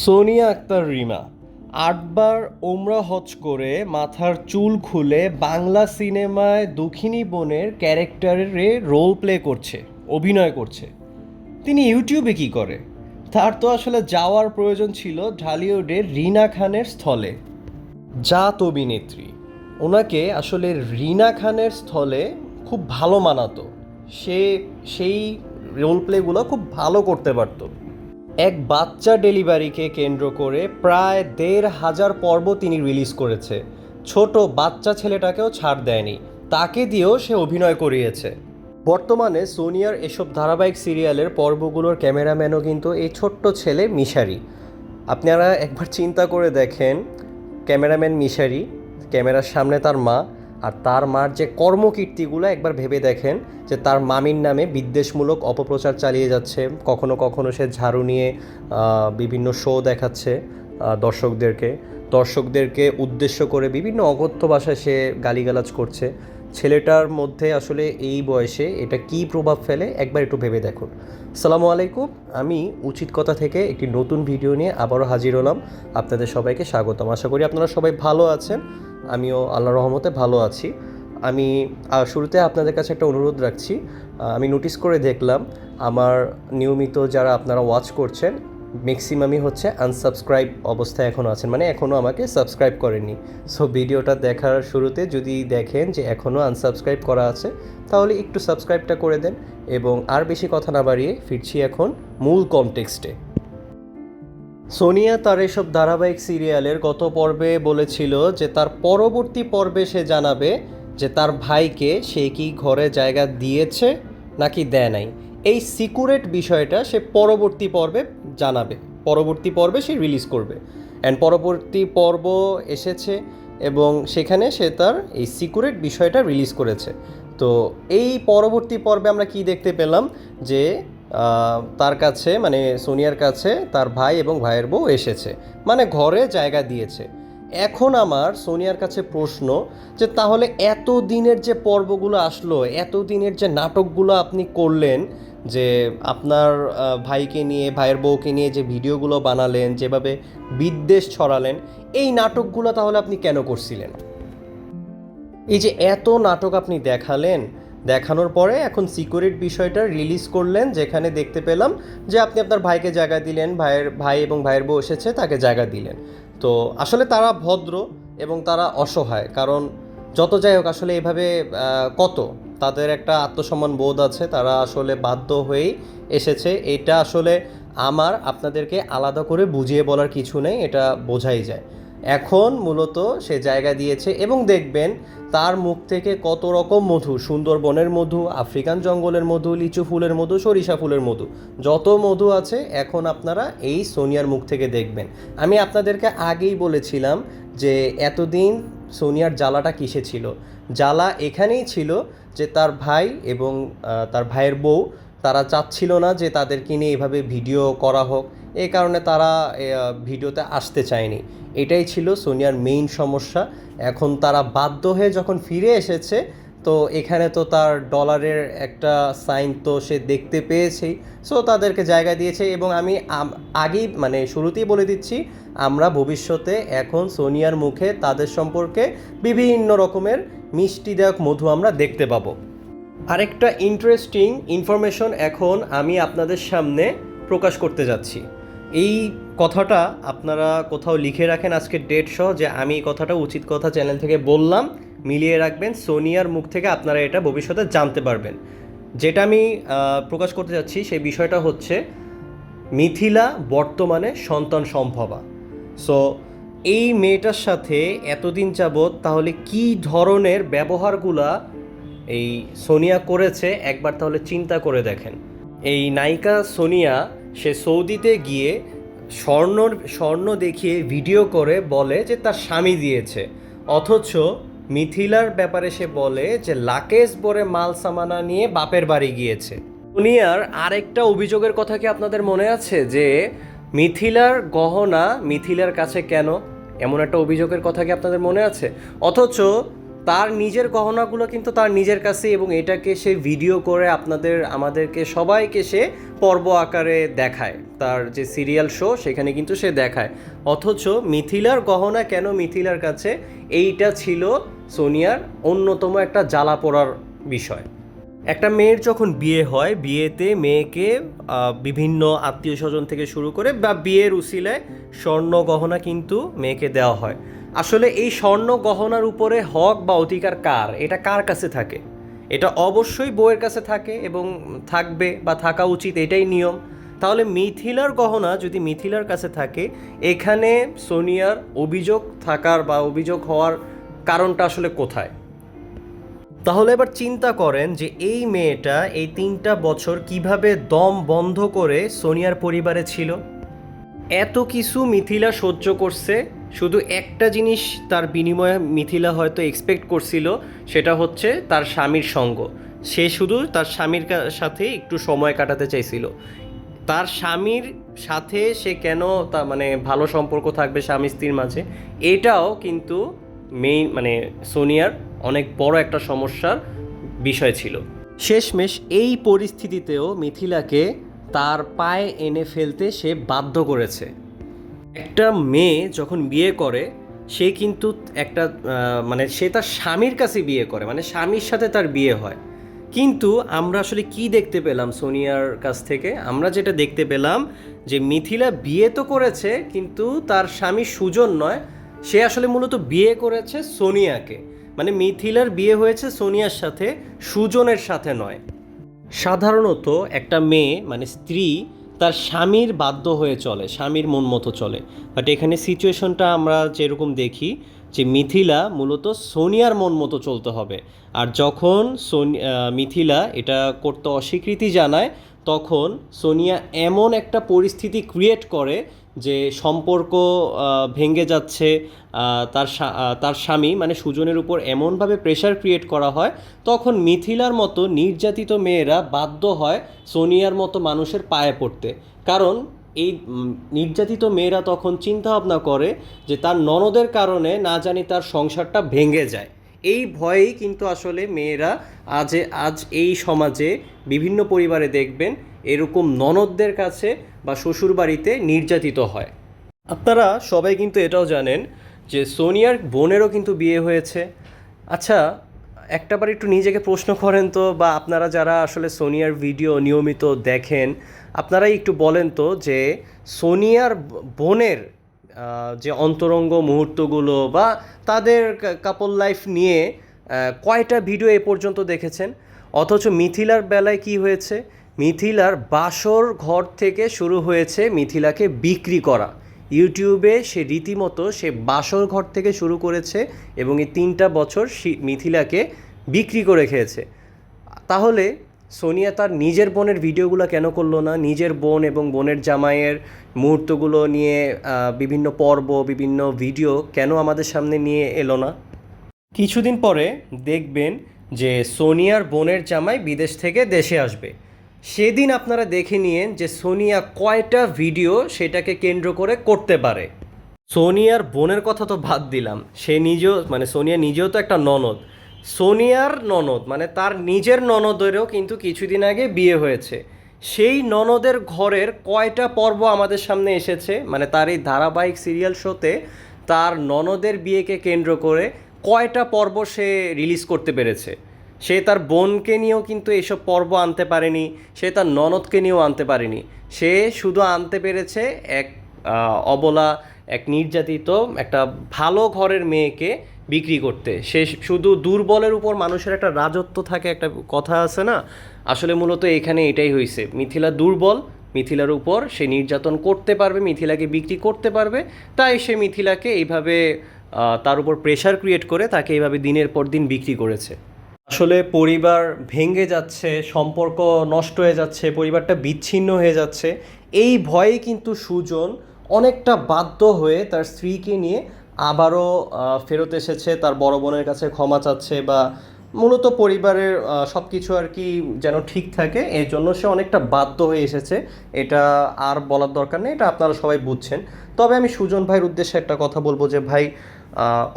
সোনিয়া আক্তার রিমা ৮ বার ওমরা হজ করে মাথার চুল খুলে বাংলা সিনেমায় দক্ষিণী বোনের ক্যারেক্টারে রোল প্লে করছে, অভিনয় করছে। তিনি ইউটিউবে কি করে? তার তো আসলে যাওয়ার প্রয়োজন ছিল ঢালিউডের রিনা খানের স্থলে। জাত অভিনেত্রী, ওনাকে আসলে রিনা খানের স্থলে খুব ভালো মানাতো। সে সেই রোল প্লেগুলো খুব ভালো করতে পারতো। এক বাচ্চা ডেলিভারিকে কেন্দ্র করে প্রায় ১,৫০০ পর্ব তিনি রিলিজ করেছে। ছোট বাচ্চা ছেলেটাকেও ছাড় দেয়নি, তাকে দিয়েও সে অভিনয় করিয়েছে। বর্তমানে সোনিয়ার এসব ধারাবাহিক সিরিয়ালের পর্বগুলোর ক্যামেরাম্যানও কিন্তু এই ছোট্ট ছেলে মিশারি। আপনারা একবার চিন্তা করে দেখেন, ক্যামেরাম্যান মিশারি, ক্যামেরার সামনে তার মা, আর তার মার যে কর্মকীর্তিগুলো একবার ভেবে দেখেন, যে তার মামির নামে বিদ্বেষমূলক অপপ্রচার চালিয়ে যাচ্ছে। কখনো কখনো সে ঝাড়ু নিয়ে বিভিন্ন শো দেখাচ্ছে দর্শকদেরকে উদ্দেশ্য করে বিভিন্ন অকথ্য ভাষায় সে গালিগালাজ করছে। ছেলেটার মধ্যে আসলে এই বয়সে এটা কী প্রভাব ফেলে একবার একটু ভেবে দেখুন। আসসালামু আলাইকুম, আমি উচিত কথা থেকে একটি নতুন ভিডিও নিয়ে আবারও হাজির হলাম। আপনাদের সবাইকে স্বাগতম। আশা করি আপনারা সবাই ভালো আছেন, আমিও আল্লাহর রহমতে ভালো আছি। আমি শুরুতে আপনাদের কাছে একটা অনুরোধ রাখছি। আমি নোটিস করে দেখলাম আমার নিয়মিত যারা আপনারা ওয়াচ করছেন ম্যাক্সিমামই হচ্ছে আনসাবস্ক্রাইব অবস্থায় এখনও আছেন, মানে এখনও আমাকে সাবস্ক্রাইব করেননি। সো ভিডিওটা দেখার শুরুতে যদি দেখেন যে এখনও আনসাবস্ক্রাইব করা আছে, তাহলে একটু সাবস্ক্রাইবটা করে দেন। এবং আর বেশি কথা না বাড়িয়ে ফিরছি এখন মূল কনটেক্সটে। সোনিয়া তার এসব ধারাবাহিক সিরিয়ালের গত পর্বে বলেছিল যে তার পরবর্তী পর্বে সে জানাবে যে তার ভাইকে সে কি ঘরে জায়গা দিয়েছে নাকি দেয় নাই। এই সিক্রেট বিষয়টা সে পরবর্তী পর্বে জানাবে, পরবর্তী পর্বে সে রিলিজ করবে। অ্যান্ড পরবর্তী পর্ব এসেছে এবং সেখানে সে তার এই সিক্রেট বিষয়টা রিলিজ করেছে। তো এই পরবর্তী পর্বে আমরা কি দেখতে পেলাম, যে তার কাছে মানে সোনিয়ার কাছে তার ভাই এবং ভাইয়ের বউ এসেছে, মানে ঘরে জায়গা দিয়েছে। এখন আমার সোনিয়ার কাছে প্রশ্ন, যে তাহলে এত দিনের যে পর্বগুলো আসলো, এত দিনের যে নাটকগুলো আপনি করলেন, যে আপনার ভাইকে নিয়ে ভাইয়ের বউকে নিয়ে যে ভিডিওগুলো বানালেন, যেভাবে বিদ্বেষ ছড়ালেন, এই নাটকগুলো তাহলে আপনি কেন করছিলেন? এই যে এত নাটক আপনি দেখানোর পরে এখন সিকিউরিটি বিষয়টা রিলিজ করলেন, যেখানে দেখতে পেলাম যে আপনি আপনার ভাইকে জায়গা দিলেন, ভাই এবং ভাইয়ের বউ এসেছে তাকে জায়গা দিলেন। তো আসলে তারা ভদ্র এবং তারা অসহায়, কারণ যত যাই হোক আসলে এভাবে কত তাদের একটা আত্মসম্মান বোধ আছে, তারা আসলে বাধ্য হয়েই এসেছে। এটা আসলে আমার আপনাদেরকে আলাদা করে বুঝিয়ে বলার কিছু নেই, এটা বোঝাই যায়। এখন মূলত সে জায়গা দিয়েছে এবং দেখবেন তার মুখ থেকে কত রকম মধু, সুন্দরবনের মধু, আফ্রিকান জঙ্গলের মধু, লিচু ফুলের মধু, সরিষা ফুলের মধু, যত মধু আছে এখন আপনারা এই সোনিয়ার মুখ থেকে দেখবেন। আমি আপনাদেরকে আগেই বলেছিলাম যে এতদিন সোনিয়ার জ্বালাটা কিসে ছিল। জ্বালা এখানেই ছিল যে তার ভাই এবং তার ভাইয়ের বউ, তারা চাচ্ছিল না যে তাদেরকে নিয়ে এভাবে ভিডিও করা হোক, এই কারণে তারা ভিডিওতে আসতে চায়নি। এটাই ছিল সোনিয়ার মেইন সমস্যা। এখন তারা বাধ্য হয়ে যখন ফিরে এসেছে, তো এখানে তো তার ডলারের একটা সাইন তো সে দেখতে পেয়েছেই। সো তাদেরকে জায়গা দিয়েছে এবং আমি আগেই মানে শুরুতেই বলে দিচ্ছি, আমরা ভবিষ্যতে এখন সোনিয়ার মুখে তাদের সম্পর্কে বিভিন্ন রকমের মিষ্টিদায়ক মধু আমরা দেখতে পাবো। আরেকটা ইন্টারেস্টিং ইনফরমেশন এখন আমি আপনাদের সামনে প্রকাশ করতে যাচ্ছি। এই কথাটা আপনারা কোথাও লিখে রাখেন আজকের ডেট সহ, যে আমি এই কথাটা উচিত কথা চ্যানেল থেকে বললাম, মিলিয়ে রাখবেন। সোনিয়ার মুখ থেকে আপনারা এটা ভবিষ্যতে জানতে পারবেন। যেটা আমি প্রকাশ করতে যাচ্ছি সেই বিষয়টা হচ্ছে মিথিলা বর্তমানে সন্তান সম্ভবা। সো এই মেয়েটার সাথে এতদিন যাবৎ তাহলে কি ধরনের ব্যবহারগুলা এই সোনিয়া করেছে একবার তাহলে চিন্তা করে দেখেন। এই নায়িকা সোনিয়া সে সৌদিতে গিয়ে স্বর্ণ দেখিয়ে ভিডিও করে বলে যে তার স্বামী দিয়েছে, অথচ মিথিলার ব্যাপারে সে বলে যে লাকেশ ভরে মাল সামানা নিয়ে বাপের বাড়ি গিয়েছে। সোনিয়ার আরেকটা অভিযোগের কথা কি আপনাদের মনে আছে, যে মিথিলার গহনা মিথিলার কাছে কেন? এমন একটা অভিযোগের কথা কি আপনাদের মনে আছে? অথচ তার নিজের গহনাগুলো কিন্তু তার নিজের কাছে, এবং এটাকে সে ভিডিও করে আমাদেরকে সবাইকে সে পর্ব আকারে দেখায়। তার যে সিরিয়াল শো সেখানে কিন্তু সে দেখায়। অথচ মিথিলার গহনা কেন মিথিলার কাছে, এইটা ছিল সোনিয়ার অন্যতম একটা জ্বালা পোড়ার বিষয়। একটা মেয়ের যখন বিয়ে হয়, বিয়েতে মেয়েকে বিভিন্ন আত্মীয় স্বজন থেকে শুরু করে বা বিয়ের উসিলায় স্বর্ণ গহনা কিন্তু মেয়েকে দেওয়া হয়। আসলে এই স্বর্ণ গহনার উপরে হক বা অধিকার কার, এটা কার কাছে থাকে? এটা অবশ্যই বউয়ের কাছে থাকে এবং থাকবে বা থাকা উচিত, এটাই নিয়ম। তাহলে মিথিলার গহনা যদি মিথিলার কাছে থাকে, এখানে সোনিয়ার অভিযোগ থাকার বা অভিযোগ হওয়ার কারণটা আসলে কোথায়? তাহলে এবার চিন্তা করেন যে এই মেয়েটা এই 3টা বছর কিভাবে দম বন্ধ করে সোনিয়ার পরিবারে ছিল। এত কিছু মিথিলা সহ্য করছে, শুধু একটা জিনিস তার বিনিময়ে মিথিলা হয়তো এক্সপেক্ট করছিল, সেটা হচ্ছে তার স্বামীর সঙ্গ। সে শুধু তার স্বামীর সাথে একটু সময় কাটাতে চাইছিল। তার স্বামীর সাথে সে কেন তা মানে ভালো সম্পর্ক থাকবে স্বামী স্ত্রীর মাঝে, এটাও কিন্তু মেইন মানে সোনিয়ার অনেক বড় একটা সমস্যার বিষয় ছিল। শেষমেশ এই পরিস্থিতিতেও মিথিলাকে তার পায়ে এনে ফেলতে সে বাধ্য করেছে। একটা মেয়ে যখন বিয়ে করে, সে কিন্তু একটা মানে সে তার স্বামীর কাছে বিয়ে করে, মানে স্বামীর সাথে তার বিয়ে হয়। কিন্তু আমরা আসলে কি দেখতে পেলাম সোনিয়ার কাছ থেকে? আমরা যেটা দেখতে পেলাম যে মিথিলা বিয়ে তো করেছে, কিন্তু তার স্বামী সুজন নয়, সে আসলে মূলত বিয়ে করেছে সোনিয়াকে। মানে মিথিলার বিয়ে হয়েছে সোনিয়ার সাথে, সুজনের সাথে নয়। সাধারণত একটা মেয়ে মানে স্ত্রী তার স্বামীর বাধ্য হয়ে চলে, স্বামীর মন মতো চলে। বাট এখানে সিচুয়েশনটা আমরা যেরকম দেখি যে মিথিলা মূলত সোনিয়ার মন মতো চলতে হবে। আর যখন মিথিলা এটা করতে অস্বীকৃতি জানায়, তখন সোনিয়া এমন একটা পরিস্থিতি ক্রিয়েট করে যে সম্পর্ক ভেঙে যাচ্ছে। তার স্বামী মানে সুজনের উপর এমনভাবে প্রেশার ক্রিয়েট করা হয়, তখন মিথিলার মতো নির্যাতিত মেয়েরা বাধ্য হয় সোনিয়ার মতো মানুষের পায়ে পড়তে। কারণ এই নির্যাতিত মেয়েরা তখন চিন্তা ভাবনা করে যে তার ননদের কারণে না জানি তার সংসারটা ভেঙে যায়। এই ভয়েই কিন্তু আসলে মেয়েরা আজ এই সমাজে বিভিন্ন পরিবারে দেখবেন এরকম ননদদের কাছে বা শ্বশুরবাড়িতে নির্যাতিত হয়। আপনারা সবাই কিন্তু এটাও জানেন যে সোনিয়ার বোনেরও কিন্তু বিয়ে হয়েছে। আচ্ছা, একটাবার একটু নিজেকে প্রশ্ন করেন তো, বা আপনারা যারা আসলে সোনিয়ার ভিডিও নিয়মিত দেখেন, আপনারাই একটু বলেন তো যে সোনিয়ার বোনের যে অন্তরঙ্গ মুহূর্তগুলো বা তাদের কাপল লাইফ নিয়ে কয়টা ভিডিও এ পর্যন্ত দেখেছেন? অথচ মিথিলার বেলায় কি হয়েছে? মিথিলার বাসর ঘর থেকে শুরু হয়েছে মিথিলাকে বিক্রি করা। ইউটিউবে সে রীতিমতো সে বাসর ঘর থেকে শুরু করেছে এবং এই 3টা বছর মিথিলাকে বিক্রি করে খেয়েছে। তাহলে সোনিয়া তার নিজের বোনের ভিডিওগুলো কেন করলো না? নিজের বোন এবং বোনের জামাইয়ের মুহূর্তগুলো নিয়ে বিভিন্ন পর্ব, বিভিন্ন ভিডিও কেন আমাদের সামনে নিয়ে এলো না? কিছুদিন পরে দেখবেন যে সোনিয়ার বোনের জামাই বিদেশ থেকে দেশে আসবে। সেদিন আপনারা দেখে নিয়েন যে সোনিয়া কয়টা ভিডিও সেটাকে কেন্দ্র করে করতে পারে। সোনিয়ার বোনের কথা তো বাদ দিলাম, সে নিজেও মানে সোনিয়া নিজেও তো একটা ননদ। সোনিয়ার ননদ মানে তার নিজের ননদেরও কিন্তু কিছুদিন আগে বিয়ে হয়েছে। সেই ননদের ঘরের কয়টা পর্ব আমাদের সামনে এসেছে, মানে তার এই ধারাবাহিক সিরিয়াল শোতে তার ননদের বিয়েকে কেন্দ্র করে কয়টা পর্ব সে রিলিজ করতে পেরেছে। সে তার বোনকে নিয়েও কিন্তু এসব পর্ব আনতে পারেনি, সে তার ননদকে নিয়েও আনতে পারেনি। সে শুধু আনতে পেরেছে এক অবলা, এক নির্যাতিত একটা ভালো ঘরের মেয়েকে বিক্রি করতে। সে শুধু দুর্বলের উপর মানুষের একটা রাজত্ব থাকে, একটা কথা আছে না? আসলে মূলত এখানে এটাই হয়েছে। মিথিলা দুর্বল, মিথিলার উপর সে নির্যাতন করতে পারবে, মিথিলাকে বিক্রি করতে পারবে, তাই সে মিথিলাকে এইভাবে তার উপর প্রেশার ক্রিয়েট করে তাকে এইভাবে দিনের পর দিন বিক্রি করেছে। আসলে পরিবার ভেঙে যাচ্ছে, সম্পর্ক নষ্ট হয়ে যাচ্ছে, পরিবারটা বিচ্ছিন্ন হয়ে যাচ্ছে, এই ভয়ে কিন্তু সুজন অনেকটা বাধ্য হয়ে তার স্ত্রীকে নিয়ে আবারও ফেরত এসেছে, তার বড় বোনের কাছে ক্ষমা চাচ্ছে বা মূলত পরিবারের সব কিছু আর কি যেন ঠিক থাকে, এই জন্য সে অনেকটা বাধ্য হয়ে এসেছে। এটা আর বলার দরকার নেই, এটা আপনারা সবাই বুঝছেন। তবে আমি সুজন ভাইয়ের উদ্দেশ্যে একটা কথা বলবো যে ভাই,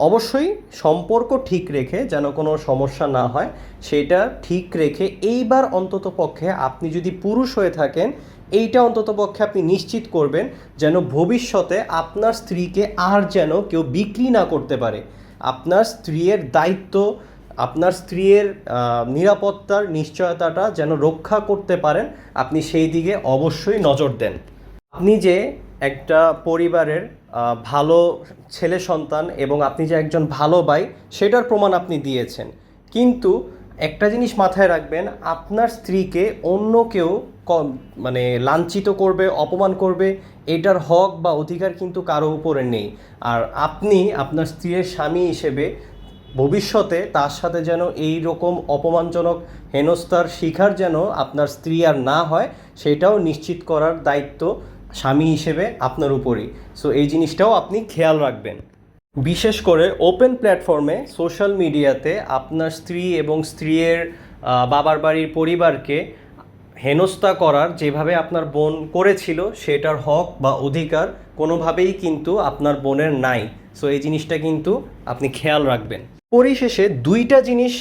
অবশ্যই সম্পর্ক ঠিক রেখে যেন কোনো সমস্যা না হয়, সেটা ঠিক রেখে এইবার অন্তত পক্ষে আপনি যদি পুরুষ হয়ে থাকেন, এইটা অন্তত পক্ষে আপনি নিশ্চিত করবেন যেন ভবিষ্যতে আপনার স্ত্রীকে আর যেন কেউ বিক্রি না করতে পারে। আপনার স্ত্রীর দায়িত্ব, আপনার স্ত্রীর নিরাপত্তার নিশ্চয়তাটা যেন রক্ষা করতে পারেন, আপনি সেই দিকে অবশ্যই নজর দেন। আপনি যে একটা পরিবারের ভালো ছেলে সন্তান এবং আপনি যে একজন ভালো ভাই, সেটার প্রমাণ আপনি দিয়েছেন। কিন্তু একটা জিনিস মাথায় রাখবেন, আপনার স্ত্রীকে অন্য কেউ মানে লাঞ্ছিত করবে, অপমান করবে, এটার হক বা অধিকার কিন্তু কারো উপরে নেই। আর আপনি আপনার স্ত্রীর স্বামী হিসেবে ভবিষ্যতে তার সাথে যেন এই রকম অপমানজনক হেনস্থার শিকার যেন আপনার স্ত্রী আর না হয়, সেটাও নিশ্চিত করার দায়িত্ব স্বামী হিসেবে আপনার উপরই। সো এই জিনিসটাও আপনি খেয়াল রাখবেন। বিশেষ করে ওপেন প্ল্যাটফর্মে সোশ্যাল মিডিয়াতে আপনার স্ত্রী এবং স্ত্রীর বাবার বাড়ির পরিবারকে হেনস্থা করার যেভাবে আপনার বোন করেছিল, সেটার হক বা অধিকার কোনোভাবেই কিন্তু আপনার বোনের নাই। সো এই জিনিসটা কিন্তু আপনি খেয়াল রাখবেন। পরিশেষে দুইটা জিনিস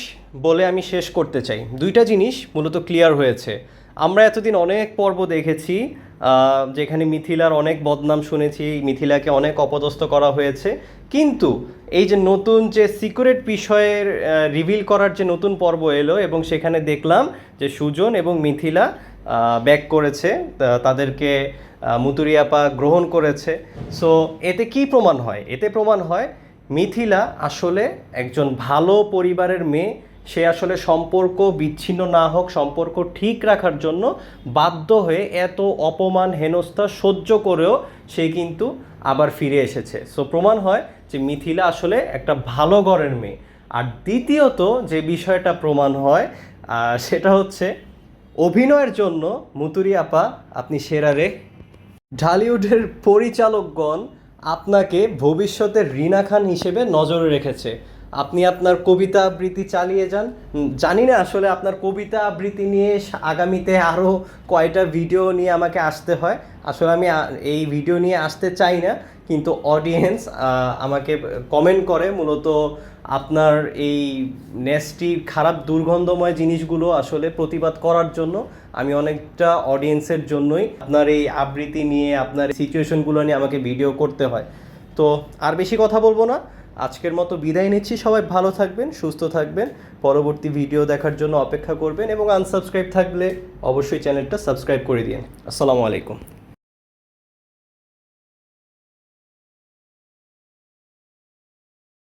বলে আমি শেষ করতে চাই। দুইটা জিনিস মূলত ক্লিয়ার হয়েছে। আমরা এতদিন অনেক পর্ব দেখেছি যেখানে মিথিলার অনেক বদনাম শুনেছি, মিথিলাকে অনেক অপদস্থ করা হয়েছে। কিন্তু এই যে নতুন যে সিক্রেট বিষয়ের রিভিল করার যে নতুন পর্ব এলো, এবং সেখানে দেখলাম যে সুজন এবং মিথিলা ব্যাক করেছে, তাদেরকে মুতুরি আপা গ্রহণ করেছে। সো এতে কি প্রমাণ হয়? এতে প্রমাণ হয় মিথিলা আসলে একজন ভালো পরিবারের মেয়ে। সে আসলে সম্পর্ক বিচ্ছিন্ন না হোক, সম্পর্ক ঠিক রাখার জন্য বাধ্য হয়ে এত অপমান হেনস্থা সহ্য করেও সে কিন্তু আবার ফিরে এসেছে। সো প্রমাণ হয় যে মিথিলা আসলে একটা ভালো ঘরের মেয়ে। আর দ্বিতীয়ত যে বিষয়টা প্রমাণ হয় সেটা হচ্ছে অভিনয়ের জন্য মুতুরি আপা আপনি সেরা রে। ঢালিউডের পরিচালকগণ আপনাকে ভবিষ্যতের রিনা খান হিসেবে নজরে রেখেছে। আপনি আপনার কবিতা আবৃত্তি চালিয়ে যান। জানি না আসলে আপনার কবিতা আবৃত্তি নিয়ে আগামীতে আরও কয়টা ভিডিও নিয়ে আমাকে আসতে হয়। আসলে আমি এই ভিডিও নিয়ে আসতে চাই না, কিন্তু অডিয়েন্স আমাকে কমেন্ট করে মূলত আপনার এই নেস্টি খারাপ দুর্গন্ধময় জিনিসগুলো আসলে প্রতিবাদ করার জন্য। আমি অনেকটা অডিয়েন্সের জন্যই আপনার এই আবৃত্তি নিয়ে, আপনার সিচুয়েশনগুলো নিয়ে আমাকে ভিডিও করতে হয়। তো আর বেশি কথা বলবো না, আজকের মতো বিদায় নিচ্ছি। সবাই ভালো থাকবেন, সুস্থ থাকবেন, পরবর্তী ভিডিও দেখার জন্য অপেক্ষা করবেন, এবং আনসাবস্ক্রাইব থাকলে অবশ্যই চ্যানেলটা সাবস্ক্রাইব করে দিন। আসসালামু আলাইকুম।